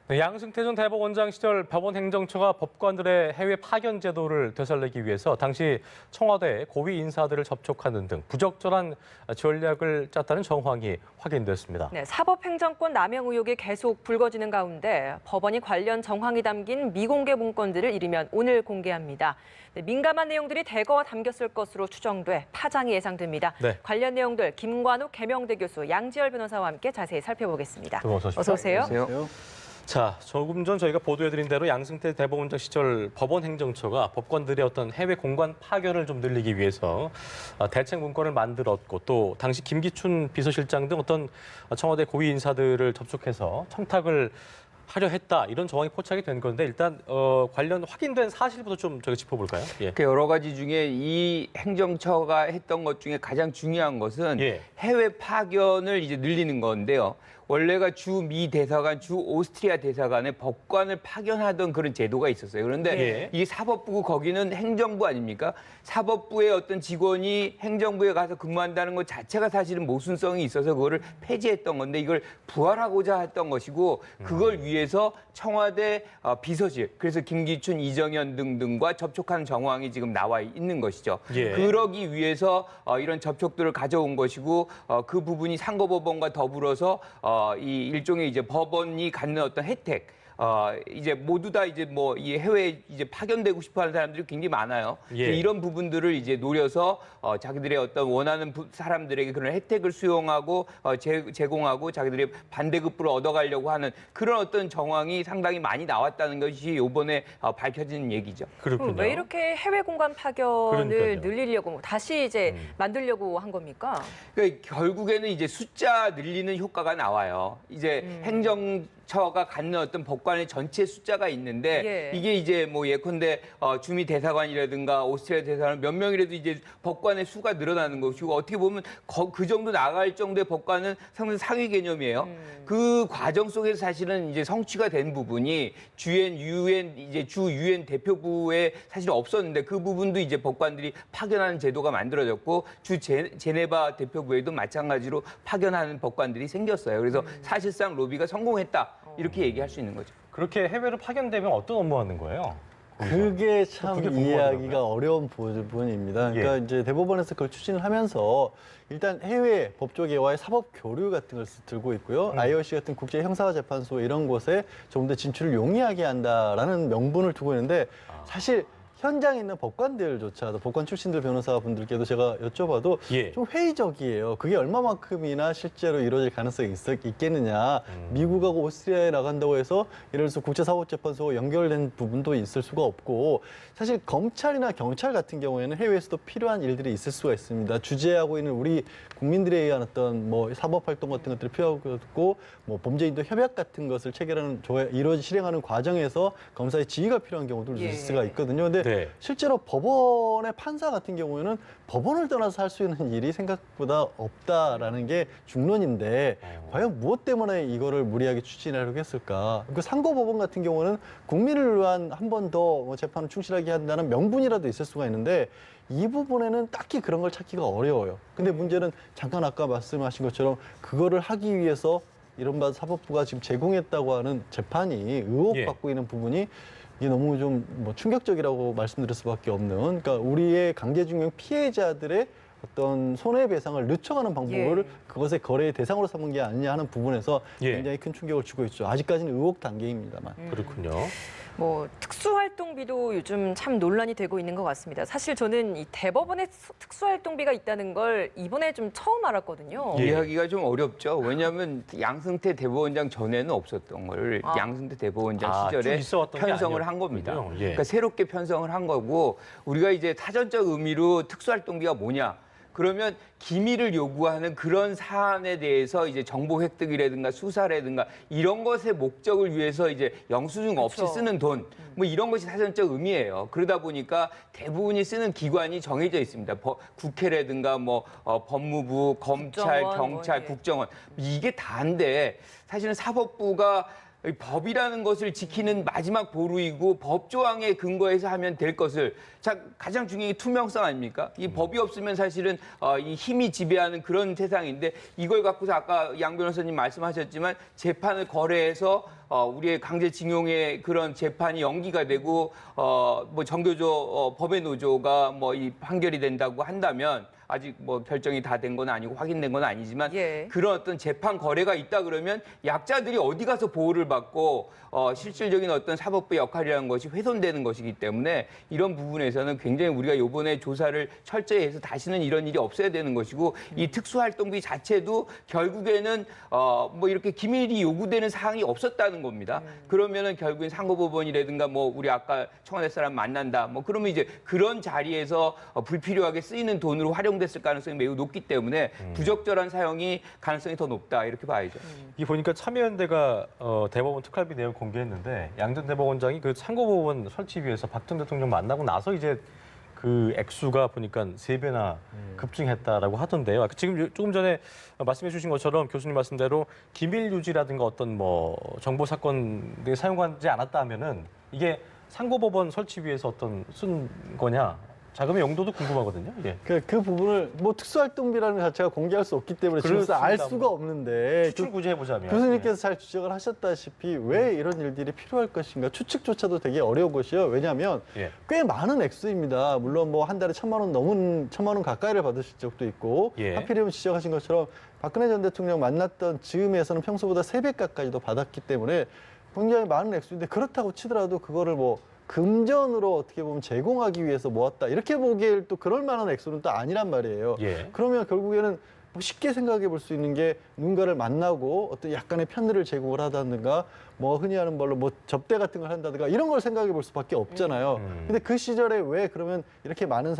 네, 양승태 전 대법원장 시절 법원행정처가 법관들의 해외 파견 제도를 되살리기 위해서 당시 청와대 고위 인사들을 접촉하는 등 부적절한 전략을 짰다는 정황이 확인됐습니다. 네, 사법행정권 남용 의혹이 계속 불거지는 가운데 법원이 관련 정황이 담긴 미공개 문건들을 이르면 오늘 공개합니다. 네, 민감한 내용들이 대거 담겼을 것으로 추정돼 파장이 예상됩니다. 네. 관련 내용들 김관욱 개명대 교수 양지열 변호사와 함께 자세히 살펴보겠습니다. 어서 오세요. 안녕하세요. 자, 조금 전 저희가 보도해드린 대로 양승태 대법원장 시절 법원행정처가 법관들의 어떤 해외 공관 파견을 좀 늘리기 위해서 대책 문건을 만들었고 또 당시 김기춘 비서실장 등 어떤 청와대 고위 인사들을 접촉해서 청탁을 하려 했다 이런 정황이 포착이 된 건데 일단 관련 확인된 사실부터 좀 저희가 짚어볼까요? 예. 그 여러 가지 중에 이 행정처가 했던 것 중에 가장 중요한 것은 예. 해외 파견을 이제 늘리는 건데요. 원래가 주 미 대사관, 주 오스트리아 대사관에 법관을 파견하던 그런 제도가 있었어요. 그런데 예. 이 사법부고 거기는 행정부 아닙니까? 사법부의 어떤 직원이 행정부에 가서 근무한다는 것 자체가 사실은 모순성이 있어서 그거를 폐지했던 건데 이걸 부활하고자 했던 것이고 그걸 위해서 청와대 비서실, 그래서 김기춘, 이정현 등등과 접촉한 정황이 지금 나와 있는 것이죠. 예. 그러기 위해서 이런 접촉들을 가져온 것이고 그 부분이 상고법원과 더불어서 이 일종의 이제 법원이 갖는 어떤 혜택, 이제 모두 다 이제 뭐 이 해외에 이제 파견되고 싶어하는 사람들이 굉장히 많아요. 예. 이런 부분들을 이제 노려서 자기들의 어떤 원하는 사람들에게 그런 혜택을 수용하고 제공하고 자기들의 반대급부를 얻어가려고 하는 그런 어떤 정황이 상당히 많이 나왔다는 것이 이번에 밝혀진 얘기죠. 그렇군요. 왜 이렇게 해외 공관 파견을 그러니까요. 늘리려고 다시 이제 만들려고 한 겁니까? 그러니까 결국에는 이제 숫자 늘리는 효과가 나와요. 이제 행정처가 갖는 어떤 법관의 전체 숫자가 있는데 예. 이게 이제 뭐 예컨대 주미 대사관이라든가 오스트리아 대사관 몇 명이라도 이제 법관의 수가 늘어나는 것이고 어떻게 보면 그 정도 나갈 정도의 법관은 상당히 상위 개념이에요. 그 과정 속에서 사실은 이제 성취가 된 부분이 유엔 이제 주 유엔 대표부에 사실 없었는데 그 부분도 이제 법관들이 파견하는 제도가 만들어졌고 주 제네바 대표부에도 마찬가지로 파견하는 법관들이 생겼어요. 그래서 사실상 로비가 성공했다 이렇게 얘기할 수 있는 거죠. 그렇게 해외로 파견되면 어떤 업무 하는 거예요? 그게 참 그게 궁금하더라고요. 이해하기가 어려운 부분입니다. 그러니까 예. 이제 대법원에서 그걸 추진을 하면서 일단 해외 법조계와의 사법 교류 같은 걸 들고 있고요. IOC 같은 국제 형사재판소 이런 곳에 좀 더 진출을 용이하게 한다라는 명분을 두고 있는데 사실 현장에 있는 법관들조차도 법관 출신들 변호사분들께도 제가 여쭤봐도 예. 좀 회의적이에요. 그게 얼마만큼이나 실제로 이루어질 가능성이 있겠느냐. 미국하고 오스트리아에 나간다고 해서 예를 들어서 국제사법재판소와 연결된 부분도 있을 수가 없고 사실 검찰이나 경찰 같은 경우에는 해외에서도 필요한 일들이 있을 수가 있습니다. 주재하고 있는 우리 국민들에 의한 어떤 뭐 사법활동 같은 것들이 필요하고 뭐 범죄인도 협약 같은 것을 체결하는 실행하는 과정에서 검사의 지휘가 필요한 경우도 있을 수가 있거든요. 근데 네. 실제로 법원의 판사 같은 경우에는 법원을 떠나서 할 수 있는 일이 생각보다 없다라는 게 중론인데 과연 무엇 때문에 이거를 무리하게 추진하려고 했을까? 그 상고법원 같은 경우는 국민을 위한 한 번 더 재판을 충실하게 한다는 명분이라도 있을 수가 있는데 이 부분에는 딱히 그런 걸 찾기가 어려워요. 근데 문제는 잠깐 아까 말씀하신 것처럼 그거를 하기 위해서 이른바 사법부가 지금 제공했다고 하는 재판이 의혹받고 있는 부분이 이게 너무 좀 뭐 충격적이라고 말씀드릴 수밖에 없는, 그러니까 우리의 강제징용 피해자들의 어떤 손해배상을 늦춰가는 방법을 그것의 거래의 대상으로 삼은 게 아니냐 하는 부분에서 굉장히 큰 충격을 주고 있죠. 아직까지는 의혹 단계입니다만. 그렇군요. 뭐 특수활동비도 요즘 참 논란이 되고 있는 것 같습니다. 사실 저는 이 대법원에 특수활동비가 있다는 걸 이번에 좀 처음 알았거든요. 이해하기가 좀 어렵죠. 왜냐하면 양승태 대법원장 전에는 없었던 걸 양승태 대법원장 쭉 시절에 있어왔던 게 편성을 한 겁니다. 아니었군요. 예. 그러니까 새롭게 편성을 한 거고 우리가 이제 사전적 의미로 특수활동비가 뭐냐? 그러면 기밀을 요구하는 그런 사안에 대해서 이제 정보 획득이라든가 수사라든가 이런 것의 목적을 위해서 이제 영수증 없이 그렇죠. 쓰는 돈, 뭐 이런 것이 사전적 의미예요. 그러다 보니까 대부분이 쓰는 기관이 정해져 있습니다. 국회라든가 뭐 법무부, 검찰, 국정원, 경찰, 뭐, 예. 국정원 이게 다인데 사실은 사법부가 이 법이라는 것을 지키는 마지막 보루이고 법 조항에 근거해서 하면 될 것을 가장 중요한 게 투명성 아닙니까? 이 법이 없으면 사실은 이 힘이 지배하는 그런 세상인데 이걸 갖고서 아까 양 변호사님 말씀하셨지만 재판을 거래해서 우리의 강제징용의 그런 재판이 연기가 되고 뭐 정교조 법의 노조가 뭐 이 판결이 된다고 한다면 아직 뭐 결정이 다 된 건 아니고 확인된 건 아니지만 예. 그런 어떤 재판 거래가 있다 그러면 약자들이 어디 가서 보호를 받고 실질적인 어떤 사법부 역할이라는 것이 훼손되는 것이기 때문에 이런 부분에서는 굉장히 우리가 이번에 조사를 철저히 해서 다시는 이런 일이 없어야 되는 것이고 이 특수활동비 자체도 결국에는 뭐 이렇게 기밀이 요구되는 사항이 없었다는 겁니다. 그러면은 결국엔 상고법원이라든가 뭐 우리 아까 청와대 사람 만난다 뭐 그러면 이제 그런 자리에서 불필요하게 쓰이는 돈으로 활용됐을 가능성이 매우 높기 때문에 부적절한 사용이 가능성이 더 높다 이렇게 봐야죠. 이 보니까 참여연대가 대법원 특활비 내용 공개했는데 양 전 대법원장이 그 상고법원 설치 위해서 박 전 대통령 만나고 나서 이제 그 액수가 보니까 3배나 급증했다라고 하던데요. 지금 조금 전에 말씀해 주신 것처럼 교수님 말씀대로 기밀 유지라든가 어떤 뭐 정보 사건에 사용하지 않았다 하면은 이게 상고법원 설치 위해서 어떤 쓴 거냐? 자금의 용도도 궁금하거든요. 예. 그 부분을 뭐 특수활동비라는 것 자체가 공개할 수 없기 때문에 지금서 알 수가 없는데 추측 구제해 보자면 교수님께서 잘 지적을 하셨다시피 왜 이런 일들이 필요할 것인가 추측조차도 되게 어려운 것이요. 왜냐하면 예. 꽤 많은 액수입니다. 물론 뭐 한 달에 1,000만 원 넘은 1,000만 원 가까이를 받으실 적도 있고 예. 하필이면 지적하신 것처럼 박근혜 전 대통령 만났던 즈음에서는 평소보다 3배 가까이도 받았기 때문에 굉장히 많은 액수인데 그렇다고 치더라도 그거를 뭐 금전으로 어떻게 보면 제공하기 위해서 모았다. 이렇게 보기에 또 그럴 만한 액수는 또 아니란 말이에요. 예. 그러면 결국에는 뭐 쉽게 생각해 볼 수 있는 게 누군가를 만나고 어떤 약간의 편들을 제공을 하다든가 뭐 흔히 하는 말로 뭐 접대 같은 걸 한다든가 이런 걸 생각해 볼 수밖에 없잖아요. 근데 그 시절에 왜 그러면 이렇게 많은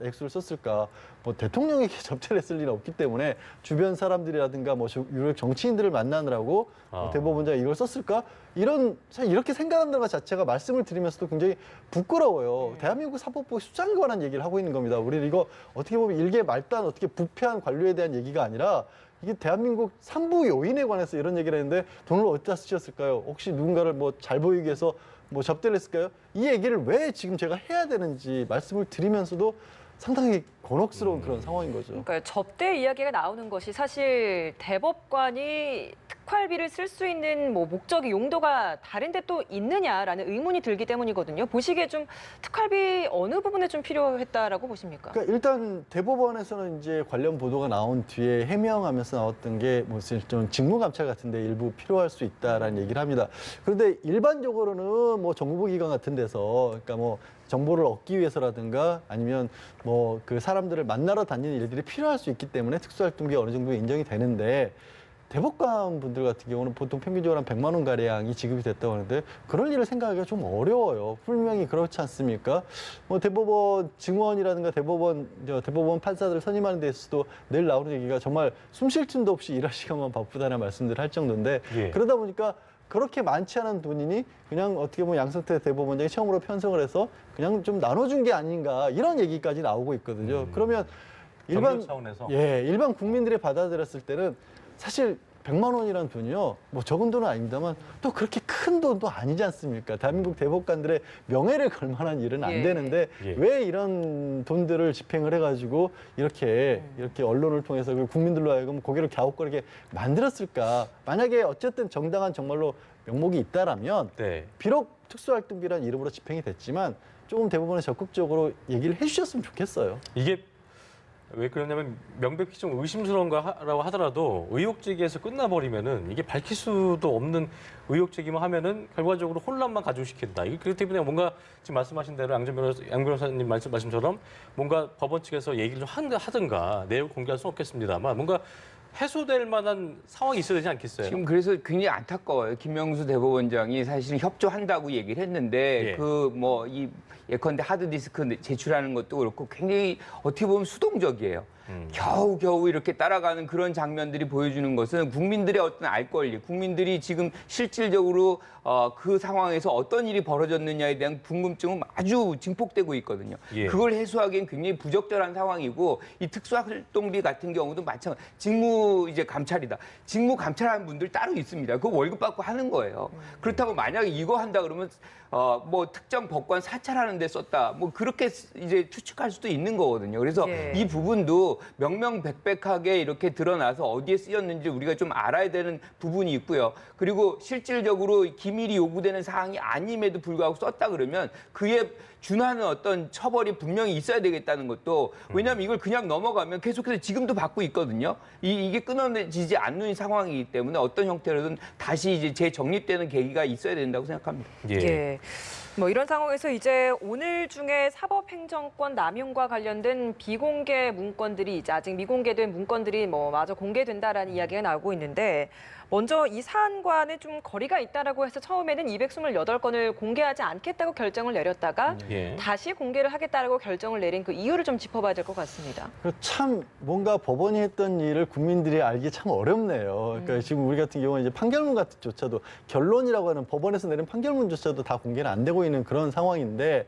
액수를 썼을까? 뭐 대통령에게 접대를 했을 리는 없기 때문에 주변 사람들이라든가 뭐 유력 정치인들을 만나느라고 뭐 대법원장이 이걸 썼을까? 이렇게 생각한다는 것 자체가 말씀을 드리면서도 굉장히 부끄러워요. 대한민국 사법부 수장에 관한 얘기를 하고 있는 겁니다. 우리는 이거 어떻게 보면 일개 말단 어떻게 부패한 관료에 대한 얘기가 아니라 이게 대한민국 산부 요인에 관해서 이런 얘기를 했는데 돈을 어디다 쓰셨을까요? 혹시 누군가를 뭐 잘 보이기 위해서 뭐 접대를 했을까요? 이 얘기를 왜 지금 제가 해야 되는지 말씀을 드리면서도 상당히 곤혹스러운 그런 상황인 거죠. 그러니까 접대 이야기가 나오는 것이 사실 대법관이 특활비를 쓸 수 있는 뭐 목적이 용도가 다른데 또 있느냐라는 의문이 들기 때문이거든요. 보시기에 좀 특활비 어느 부분에 좀 필요했다라고 보십니까? 그러니까 일단 대법원에서는 이제 관련 보도가 나온 뒤에 해명하면서 나왔던 게 뭐 좀 직무감찰 같은데 일부 필요할 수 있다라는 얘기를 합니다. 그런데 일반적으로는 뭐 정보기관 같은 데서 그러니까 뭐 정보를 얻기 위해서라든가 아니면 뭐 그 사람들을 만나러 다니는 일들이 필요할 수 있기 때문에 특수활동비 어느 정도 인정이 되는데 대법관 분들 같은 경우는 보통 평균적으로 한 100만 원 가량이 지급이 됐다고 하는데 그럴 일을 생각하기가 좀 어려워요. 분명히 그렇지 않습니까? 뭐 대법원 증원이라든가 대법원 판사들 선임하는 데 있어서도 늘 나오는 얘기가 정말 숨 쉴 틈도 없이 일할 시간만 바쁘다는 말씀들을 할 정도인데 예. 그러다 보니까 그렇게 많지 않은 돈이니 그냥 어떻게 보면 양승태 대법원장이 처음으로 편성을 해서 그냥 좀 나눠준 게 아닌가 이런 얘기까지 나오고 있거든요. 그러면 정부 차원에서 일반 국민들이 받아들였을 때는 사실 100만 원이라는 돈이요. 뭐 적은 돈은 아닙니다만 또 그렇게 큰 돈도 아니지 않습니까? 대한민국 대법관들의 명예를 걸 만한 일은 안 예. 되는데 예. 왜 이런 돈들을 집행을 해가지고 이렇게 언론을 통해서 국민들로 하여금 고개를 갸웃거리게 만들었을까? 만약에 어쨌든 정당한 정말로 명목이 있다라면 네. 비록 특수활동비라는 이름으로 집행이 됐지만 조금 대법원에 적극적으로 얘기를 해주셨으면 좋겠어요. 이게 왜 그러냐면 명백히 좀 의심스러운 거라고 하더라도 의혹제기에서 끝나버리면은 이게 밝힐 수도 없는 의혹제기만 하면은 결과적으로 혼란만 가중시킨다. 이게 그렇기 때문에 뭔가 지금 말씀하신 대로 양 변호사님 말씀처럼 뭔가 법원 측에서 얘기를 좀 하든가 내용 공개할 수는 없겠습니다만 뭔가 해소될 만한 상황이 있어야 되지 않겠어요? 지금 그래서 굉장히 안타까워요. 김명수 대법원장이 사실은 협조한다고 얘기를 했는데 예. 그 뭐 이 예컨대 하드디스크 제출하는 것도 그렇고 굉장히 어떻게 보면 수동적이에요. 겨우겨우 이렇게 따라가는 그런 장면들이 보여주는 것은 국민들의 어떤 알 권리, 국민들이 지금 실질적으로 그 상황에서 어떤 일이 벌어졌느냐에 대한 궁금증은 아주 증폭되고 있거든요. 예. 그걸 해소하기엔 굉장히 부적절한 상황이고 이 특수활동비 같은 경우도 마찬가지. 직무 이제 감찰이다. 직무 감찰하는 분들 따로 있습니다. 그거 월급 받고 하는 거예요. 그렇다고 만약에 이거 한다 그러면 뭐 특정 법관 사찰하는 데 썼다. 뭐 그렇게 이제 추측할 수도 있는 거거든요. 그래서 예. 이 부분도 명명백백하게 이렇게 드러나서 어디에 쓰였는지 우리가 좀 알아야 되는 부분이 있고요. 그리고 실질적으로 기밀이 요구되는 사항이 아님에도 불구하고 썼다 그러면 그에 준하는 어떤 처벌이 분명히 있어야 되겠다는 것도 왜냐하면 이걸 그냥 넘어가면 계속해서 지금도 받고 있거든요. 이게 끊어지지 않는 상황이기 때문에 어떤 형태로든 다시 이제 재정립되는 계기가 있어야 된다고 생각합니다. 예. 뭐 이런 상황에서 이제 오늘 중에 사법행정권 남용과 관련된 비공개 문건들이 이제 아직 미공개된 문건들이 뭐 마저 공개된다라는 이야기가 나오고 있는데 먼저 이 사안과는 좀 거리가 있다라고 해서 처음에는 228건을 공개하지 않겠다고 결정을 내렸다가 예. 다시 공개를 하겠다라고 결정을 내린 그 이유를 좀 짚어봐야 될 것 같습니다. 참 뭔가 법원이 했던 일을 국민들이 알기 참 어렵네요. 그러니까 지금 우리 같은 경우는 이제 판결문 같은조차도 결론이라고 하는 법원에서 내린 판결문조차도 다 공개는 안 되고 있는 그런 상황인데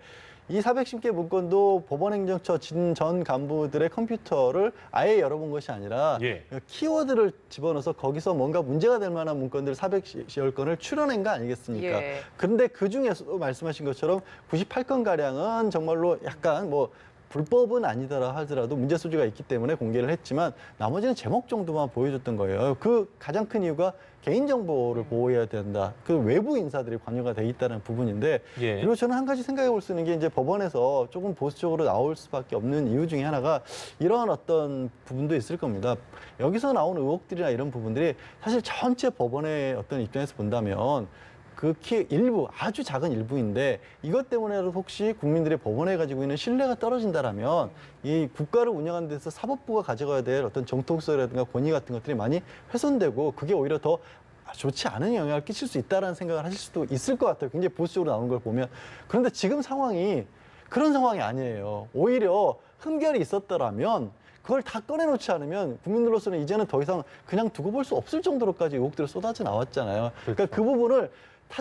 이 410개 문건도 법원행정처 전 간부들의 컴퓨터를 아예 열어본 것이 아니라 예. 키워드를 집어넣어서 거기서 뭔가 문제가 될 만한 문건들 410건을 추려낸 거 아니겠습니까? 예. 근데 그중에서도 말씀하신 것처럼 98건가량은 정말로 약간 뭐 불법은 아니더라 하더라도 문제 소지가 있기 때문에 공개를 했지만 나머지는 제목 정도만 보여줬던 거예요. 그 가장 큰 이유가 개인정보를 보호해야 된다. 그 외부 인사들이 관여가 돼 있다는 부분인데 예. 그리고 저는 한 가지 생각해 볼 수 있는 게 이제 법원에서 조금 보수적으로 나올 수밖에 없는 이유 중에 하나가 이러한 어떤 부분도 있을 겁니다. 여기서 나온 의혹들이나 이런 부분들이 사실 전체 법원의 어떤 입장에서 본다면 그 일부, 아주 작은 일부인데 이것 때문에라도 혹시 국민들의 법원에 가지고 있는 신뢰가 떨어진다라면 이 국가를 운영하는 데서 사법부가 가져가야 될 어떤 정통성이라든가 권위 같은 것들이 많이 훼손되고 그게 오히려 더 좋지 않은 영향을 끼칠 수 있다는 생각을 하실 수도 있을 것 같아요. 굉장히 보수적으로 나오는 걸 보면. 그런데 지금 상황이 그런 상황이 아니에요. 오히려 흠결이 있었더라면 그걸 다 꺼내놓지 않으면 국민들로서는 이제는 더 이상 그냥 두고 볼 수 없을 정도로까지 의혹들이 쏟아져 나왔잖아요. 그러니까 그 부분을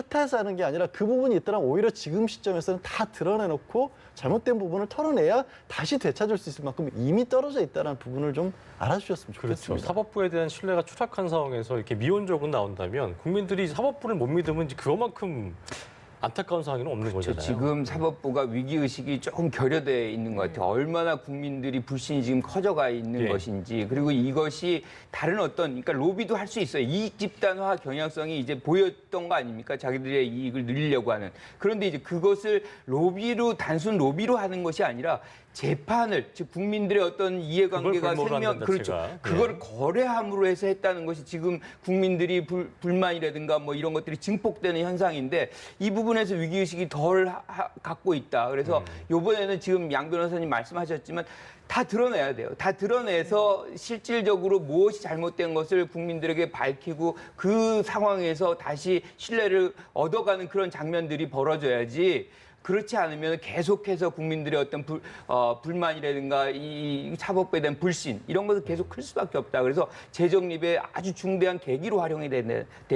탓해서 하는 게 아니라 그 부분이 있더라면 오히려 지금 시점에서는 다 드러내놓고 잘못된 부분을 털어내야 다시 되찾을 수 있을 만큼 이미 떨어져 있다는 부분을 좀 알아주셨으면 그렇죠. 좋겠습니다. 사법부에 대한 신뢰가 추락한 상황에서 이렇게 미온적으로 나온다면 국민들이 사법부를 못 믿으면 이제 그것만큼 안타까운 상황은 없는 거잖아요. 지금 사법부가 위기의식이 조금 결여되어 있는 것 같아요. 얼마나 국민들이 불신이 지금 커져가 있는 예. 것인지 그리고 이것이 다른 어떤 그러니까 로비도 할 수 있어요. 이익 집단화 경향성이 이제 보였던 거 아닙니까? 자기들의 이익을 늘리려고 하는. 그런데 이제 그것을 단순 로비로 하는 것이 아니라 재판을 즉 국민들의 어떤 이해관계가 그걸 생명 볼모로 그렇죠. 한다는 자체가. 그걸 거래함으로 해서 했다는 것이 지금 국민들이 불만이라든가 뭐 이런 것들이 증폭되는 현상인데 이 부분에서 위기의식이 덜 갖고 있다. 그래서 이번에는 지금 양 변호사님 말씀하셨지만 다 드러내야 돼요. 다 드러내서 실질적으로 무엇이 잘못된 것을 국민들에게 밝히고 그 상황에서 다시 신뢰를 얻어가는 그런 장면들이 벌어져야지 그렇지 않으면 계속해서 국민들의 어떤 불만이라든가 이 사법부에 대한 불신 이런 것을 계속 클 수밖에 없다. 그래서 재정립의 아주 중대한 계기로 활용이 돼야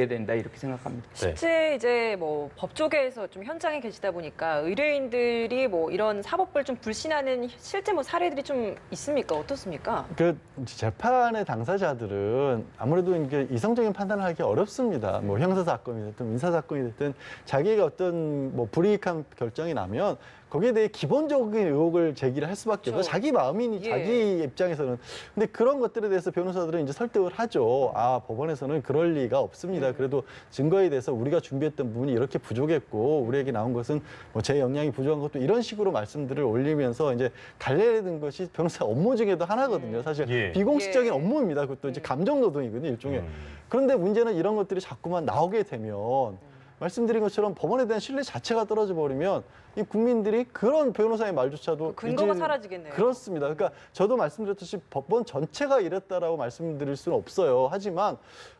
된다 이렇게 생각합니다. 네. 실제 이제 뭐 법조계에서 좀 현장에 계시다 보니까 의뢰인들이 뭐 이런 사법부를 좀 불신하는 실제 뭐 사례들이 좀 있습니까? 어떻습니까? 그 재판의 당사자들은 아무래도 이게 이성적인 판단을 하기 어렵습니다. 뭐 형사 사건이 됐든 민사 사건이 됐든 자기가 어떤 뭐 불이익한 결정이 나면 거기에 대해 기본적인 의혹을 제기를 할 수밖에 없어요. 그렇죠. 자기 마음이니 예. 자기 입장에서는. 근데 그런 것들에 대해서 변호사들은 이제 설득을 하죠. 아, 법원에서는 그럴 리가 없습니다. 그래도 증거에 대해서 우리가 준비했던 부분이 이렇게 부족했고 우리에게 나온 것은 뭐 제 역량이 부족한 것도 이런 식으로 말씀들을 올리면서 이제 갈래는 것이 변호사 업무 중에도 하나거든요. 사실 예. 비공식적인 예. 업무입니다. 그것도 이제 감정 노동이거든요, 일종의. 그런데 문제는 이런 것들이 자꾸만 나오게 되면 말씀드린 것처럼 법원에 대한 신뢰 자체가 떨어져 버리면 이 국민들이 그런 변호사의 말조차도 근거가 이제 사라지겠네요. 그렇습니다. 그러니까 저도 말씀드렸듯이 법원 전체가 이랬다라고 말씀드릴 수는 없어요. 하지만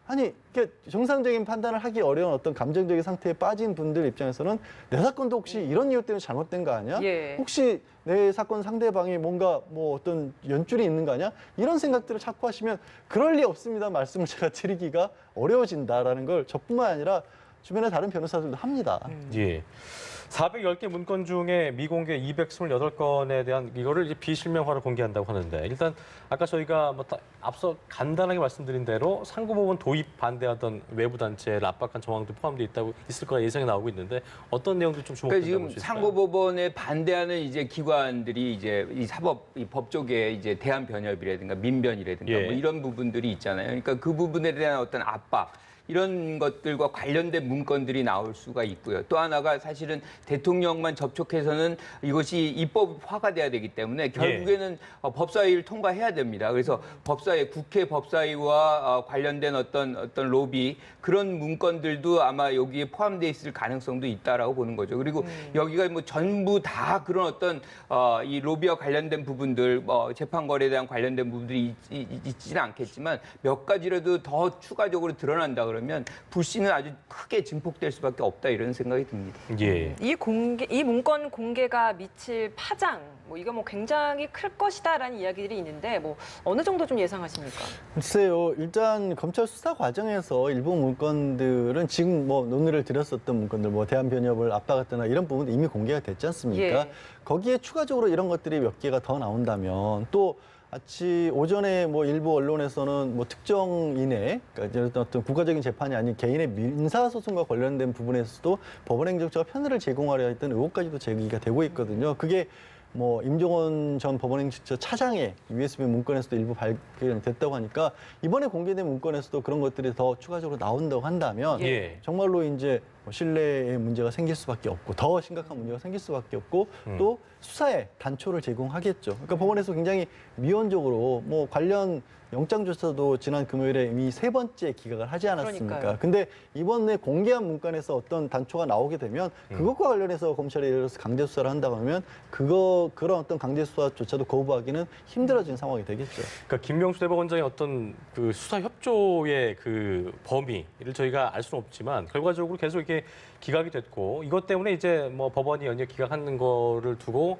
아니 이게 정상적인 판단을 하기 어려운 어떤 감정적인 상태에 빠진 분들 입장에서는 내 사건도 혹시 이런 이유 때문에 잘못된 거 아니야? 예. 혹시 내 사건 상대방이 뭔가 뭐 어떤 연줄이 있는 거 아니야? 이런 생각들을 자꾸 하시면 그럴 리 없습니다. 말씀을 제가 드리기가 어려워진다라는 걸 저뿐만 아니라 주변의 다른 변호사들도 합니다. 예. 410개 문건 중에 미공개 228건에 대한 이거를 이제 비실명화로 공개한다고 하는데 일단 아까 저희가 앞서 간단하게 말씀드린 대로 상고법원 도입 반대하던 외부 단체를 압박한 정황도 포함되어 있을 거라 예상이 나오고 있는데 어떤 내용들이 좀 주목된다고 그러니까 볼 지금 수 있을까요? 상고법원에 반대하는 이제 기관들이 이제 이 법 쪽에 이제 대한변협이라든가 민변이라든가 예. 뭐 이런 부분들이 있잖아요. 그러니까 그 부분에 대한 어떤 압박. 이런 것들과 관련된 문건들이 나올 수가 있고요. 또 하나가 사실은 대통령만 접촉해서는 이것이 입법화가 돼야 되기 때문에 결국에는 법사위를 통과해야 됩니다. 그래서 법사위, 국회 법사위와 관련된 어떤 로비 그런 문건들도 아마 여기에 포함되어 있을 가능성도 있다라고 보는 거죠. 그리고 여기가 뭐 전부 다 그런 어떤 이 로비와 관련된 부분들, 재판 거래에 대한 관련된 부분들이 있지는 않겠지만 몇 가지라도 더 추가적으로 드러난다 그러면 불씨는 아주 크게 증폭될 수밖에 없다 이런 생각이 듭니다. 예. 이 문건 공개가 미칠 파장, 뭐 이거 뭐 굉장히 클 것이다라는 이야기들이 있는데 뭐 어느 정도 좀 예상하십니까? 글쎄요. 일단 검찰 수사 과정에서 일부 문건들은 지금 뭐 논의를 드렸었던 문건들, 뭐 대한변협을 압박했거나 이런 부분도 이미 공개가 됐지 않습니까? 예. 거기에 추가적으로 이런 것들이 몇 개가 더 나온다면 또 마치 오전에 뭐 일부 언론에서는 뭐 특정인의 그러니까 어떤 국가적인 재판이 아닌 개인의 민사소송과 관련된 부분에서도 법원행정처가 편의를 제공하려 했던 의혹까지도 제기가 되고 있거든요. 그게 뭐 임종원 전 법원행정처 차장의 USB 문건에서도 일부 발견됐다고 하니까 이번에 공개된 문건에서도 그런 것들이 더 추가적으로 나온다고 한다면 예. 정말로 이제 신뢰에 문제가 생길 수밖에 없고 더 심각한 문제가 생길 수밖에 없고 또 수사에 단초를 제공하겠죠. 그러니까 법원에서 굉장히 미온적으로 뭐 관련 영장조차도 지난 금요일에 이미 3번째 기각을 하지 않았습니까? 그러니까요. 근데 이번에 공개한 문건에서 어떤 단초가 나오게 되면 그것과 관련해서 검찰이 예를 들어서 강제 수사를 한다고 하면 그런 어떤 강제 수사조차도 거부하기는 힘들어진 상황이 되겠죠. 그러니까 김명수 대법원장의 어떤 그 수사 협조의 그 범위를 저희가 알 수는 없지만 결과적으로 계속 이렇게 기각이 됐고 이것 때문에 이제 뭐 법원이 연이어 기각하는 거를 두고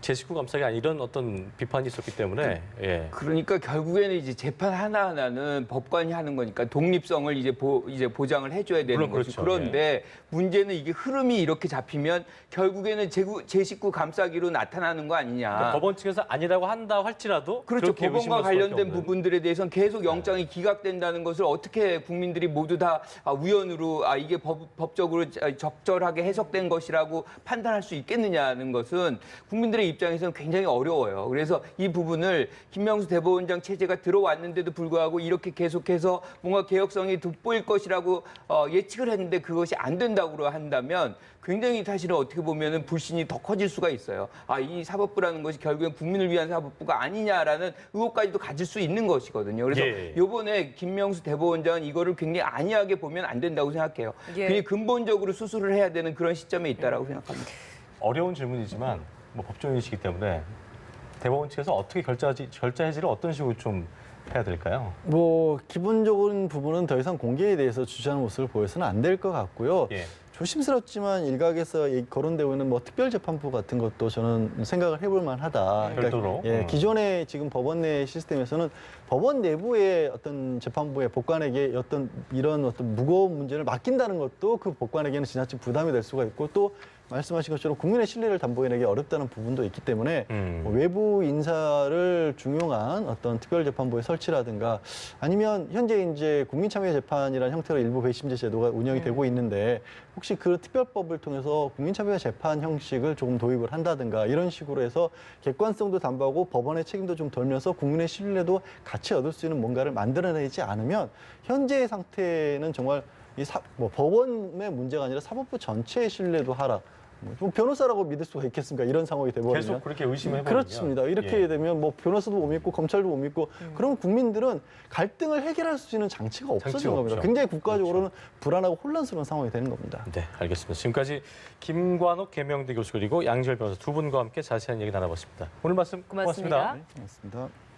제 식구 감싸기 아니 이런 어떤 비판이 있었기 때문에 예. 그러니까 결국에는 이제 재판 하나하나는 법관이 하는 거니까 독립성을 이제 보장을 해줘야 되는 물론 거죠. 그렇죠. 그런데 문제는 이게 흐름이 이렇게 잡히면 결국에는 제 식구 감싸기로 나타나는 거 아니냐. 그러니까 법원 측에서 아니라고 한다 할지라도 그렇죠. 그렇게 법원과 의심할 수밖에 관련된 없는. 부분들에 대해서는 계속 영장이 기각된다는 것을 어떻게 국민들이 모두 다 우연으로 이게 법적으로 적절하게 해석된 것이라고 판단할 수 있겠느냐는 것은 국민들의 입장에서는 굉장히 어려워요. 그래서 이 부분을 김명수 대법원장 체제가 들어왔는데도 불구하고 이렇게 계속해서 뭔가 개혁성이 돋보일 것이라고 예측을 했는데 그것이 안 된다고 한다면 굉장히 사실은 어떻게 보면은 불신이 더 커질 수가 있어요. 이 사법부라는 것이 결국엔 국민을 위한 사법부가 아니냐라는 의혹까지도 가질 수 있는 것이거든요. 그래서 예. 이번에 김명수 대법원장은 이거를 굉장히 안이하게 보면 안 된다고 생각해요. 예. 굉장히 근본적으로 수술을 해야 되는 그런 시점에 있다라고 생각합니다. 어려운 질문이지만 뭐 법조인이시기 때문에 대법원 측에서 어떻게 결자 해지를 어떤 식으로 좀 해야 될까요? 뭐 기본적인 부분은 더 이상 공개에 대해서 주저하는 모습을 보여서는 안 될 것 같고요. 예. 조심스럽지만 일각에서 거론되고 있는 뭐 특별재판부 같은 것도 저는 생각을 해볼 만하다. 별도로? 기존의 지금 법원 내 시스템에서는 법원 내부의 어떤 재판부의 법관에게 이런 무거운 문제를 맡긴다는 것도 그 법관에게는 지나친 부담이 될 수가 있고 또 말씀하신 것처럼 국민의 신뢰를 담보해내기 어렵다는 부분도 있기 때문에 뭐 외부 인사를 중용한 어떤 특별재판부의 설치라든가 아니면 현재 이제 국민참여재판이라는 형태로 일부 배심제 제도가 운영이 되고 있는데 혹시 그 특별법을 통해서 국민참여 재판 형식을 조금 도입을 한다든가 이런 식으로 해서 객관성도 담보하고 법원의 책임도 좀 덜면서 국민의 신뢰도 같이 얻을 수 있는 뭔가를 만들어내지 않으면 현재의 상태는 정말 법원의 문제가 아니라 사법부 전체의 신뢰도 하락, 뭐 변호사라고 믿을 수가 있겠습니까? 이런 상황이 돼버리면. 계속 그렇게 의심해버리면. 그렇습니다. 이렇게 예. 되면 뭐 변호사도 못 믿고 검찰도 못 믿고 그러면 국민들은 갈등을 해결할 수 있는 장치가 없어지는 장치가 겁니다. 없죠. 굉장히 국가적으로는 불안하고 혼란스러운 상황이 되는 겁니다. 네, 알겠습니다. 지금까지 김관옥 계명대 교수 그리고 양지열 변호사 두 분과 함께 자세한 얘기 나눠봤습니다. 오늘 말씀 고맙습니다. 고맙습니다. 네, 고맙습니다.